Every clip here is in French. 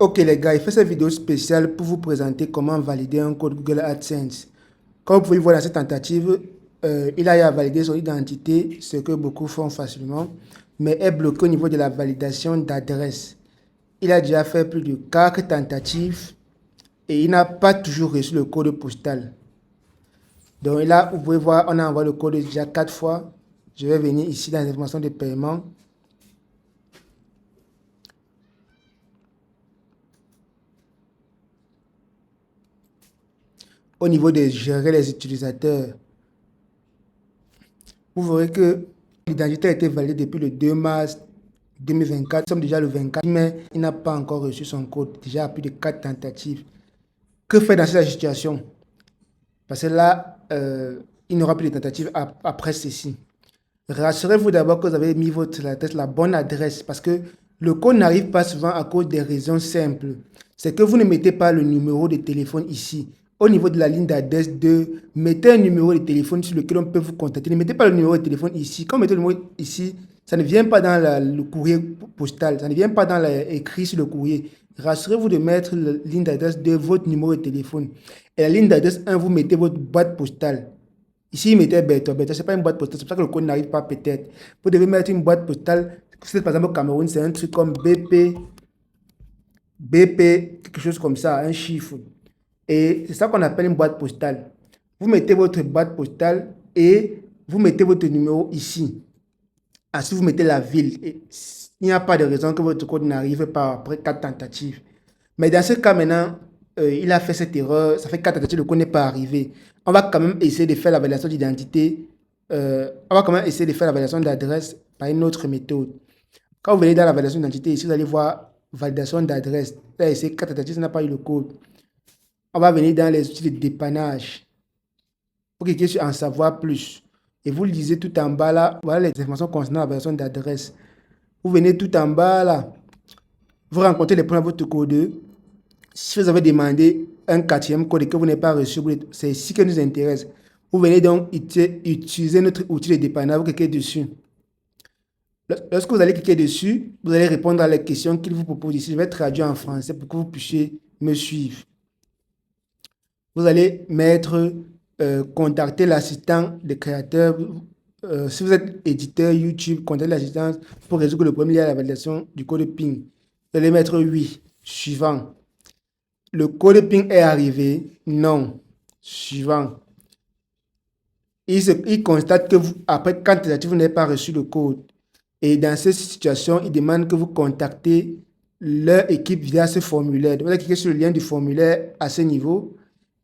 Ok les gars, il fait cette vidéo spéciale pour vous présenter comment valider un code Google AdSense. Comme vous pouvez voir dans cette tentative, il a eu à valider son identité, ce que beaucoup font facilement, mais est bloqué au niveau de la validation d'adresse. Il a déjà fait plus de 4 tentatives et il n'a pas toujours reçu le code postal. Donc là, vous pouvez voir, on a envoyé le code déjà 4 fois. Je vais venir ici dans les informations de paiement. Au niveau de gérer les utilisateurs, vous verrez que l'identité a été validée depuis le 2 mars 2024. Nous sommes déjà le 24, mais il n'a pas encore reçu son code. Déjà à plus de 4 tentatives. Que faire dans cette situation? Parce que là, il n'aura plus de tentatives après ceci. Rassurez-vous d'abord que vous avez mis votre adresse, la bonne adresse, parce que le code n'arrive pas souvent à cause des raisons simples. C'est que vous ne mettez pas le numéro de téléphone ici. Au niveau de la ligne d'adresse 2, mettez un numéro de téléphone sur lequel on peut vous contacter. Ne mettez pas le numéro de téléphone ici. Quand vous mettez le numéro ici, ça ne vient pas dans le courrier postal. Ça ne vient pas dans écrit sur le courrier. Rassurez-vous de mettre la ligne d'adresse 2, votre numéro de téléphone. Et la ligne d'adresse 1, vous mettez votre boîte postale. Ici, il mettait Beto. Beto, ce n'est pas une boîte postale. C'est pour ça que le code n'arrive pas peut-être. Vous devez mettre une boîte postale. Si par exemple au Cameroun, c'est un truc comme BP, quelque chose comme ça, un chiffre. Et c'est ça qu'on appelle une boîte postale. Vous mettez votre boîte postale et vous mettez votre numéro ici. Ensuite, vous mettez la ville. Et il n'y a pas de raison que votre code n'arrive pas après 4 tentatives. Mais dans ce cas maintenant, il a fait cette erreur. Ça fait 4 tentatives, le code n'est pas arrivé. On va quand même essayer de faire la validation d'identité. On va quand même essayer de faire la validation d'adresse par une autre méthode. Quand vous venez dans la validation d'identité, ici, vous allez voir validation d'adresse. Là, essayé 4 tentatives, ça n'a pas eu le code. On va venir dans les outils de dépannage. Pour cliquer sur en savoir plus. Et vous lisez tout en bas là, voilà les informations concernant la validation d'adresse. Vous venez tout en bas là. Vous rencontrez les problèmes à votre code. Si vous avez demandé un quatrième code et que vous n'avez pas reçu, c'est ici que nous intéresse. Vous venez donc utiliser notre outil de dépannage, vous cliquez dessus. Lorsque vous allez cliquer dessus, vous allez répondre à la question qu'il vous propose ici. Je vais traduire en français pour que vous puissiez me suivre. Vous allez mettre contacter l'assistant des créateurs. Si vous êtes éditeur YouTube, contactez l'assistant pour résoudre le problème lié à la validation du code PIN. Vous allez mettre oui. Suivant. Le code PIN est arrivé. Non. Suivant. Il constate que après 4 tentatives, vous n'avez pas reçu le code. Et dans cette situation, il demande que vous contactez leur équipe via ce formulaire. Donc, vous allez cliquer sur le lien du formulaire à ce niveau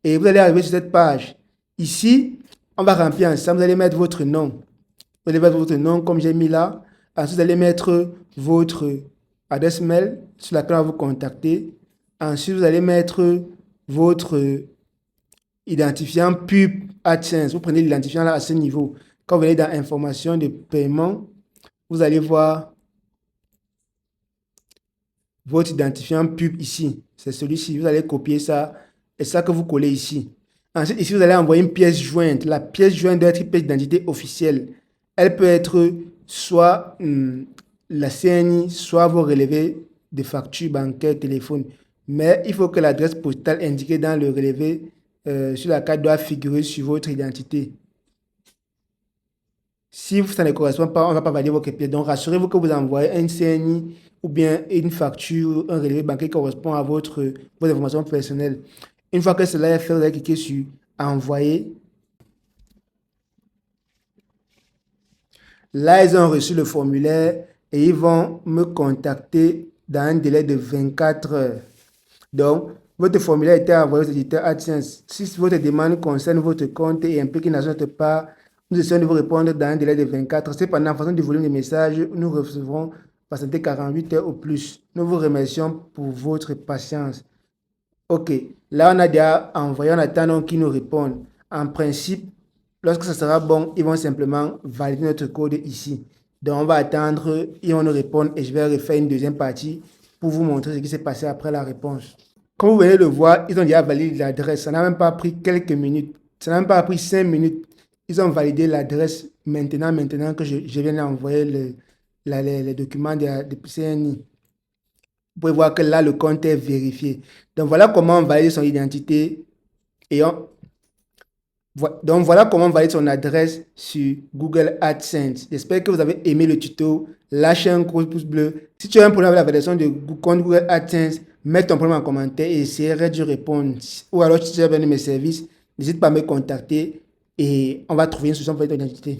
et vous allez arriver sur cette page. Ici, on va remplir ensemble. Vous allez mettre votre nom. Vous allez mettre votre nom comme j'ai mis là. Ensuite, vous allez mettre votre adresse mail sur laquelle on va vous contacter. Ensuite, vous allez mettre votre identifiant pub AdSense. Vous prenez l'identifiant là à ce niveau. Quand vous venez dans information de paiement, vous allez voir votre identifiant pub ici. C'est celui-ci. Vous allez copier ça et ça que vous collez ici. Ensuite, ici, vous allez envoyer une pièce jointe. La pièce jointe doit être une pièce d'identité officielle. Elle peut être soit la CNI, soit vos relevés de factures bancaires, téléphone. Mais il faut que l'adresse postale indiquée dans le relevé sur la carte doit figurer sur votre identité. Si ça ne correspond pas, on ne va pas valider votre pièce. Donc, rassurez-vous que vous envoyez un CNI ou bien une facture, un relevé bancaire qui correspond à vos informations personnelles. Une fois que cela est fait, vous allez cliquer sur Envoyer. Là, ils ont reçu le formulaire et ils vont me contacter dans un délai de 24 heures. Donc, votre formulaire a été envoyé aux éditeurs AdSense. Si votre demande concerne votre compte et implique une nation de part, nous essayons de vous répondre dans un délai de 24 heures. Cependant, en fonction du volume de messages, nous recevrons patienter 48 heures ou plus. Nous vous remercions pour votre patience. Ok, là on a déjà envoyé, on attend donc qu'ils nous répondent. En principe, lorsque ça sera bon, ils vont simplement valider notre code ici. Donc on va attendre, ils vont nous répondre et je vais refaire une deuxième partie pour vous montrer ce qui s'est passé après la réponse. Comme vous venez de le voir, ils ont déjà validé l'adresse. Ça n'a même pas pris quelques minutes. Ça n'a même pas pris 5 minutes. Ils ont validé l'adresse maintenant que je viens d'envoyer les documents de CNI. Vous pouvez voir que là, le compte est vérifié. Donc, voilà comment valider son identité. Donc, voilà comment valider son adresse sur Google AdSense. J'espère que vous avez aimé le tuto. Lâchez un gros pouce bleu. Si tu as un problème avec la validation de compte Google AdSense, mets ton problème en commentaire et j'essaierai de répondre. Ou alors, si tu as besoin de mes services, n'hésite pas à me contacter et on va trouver une solution pour ton identité.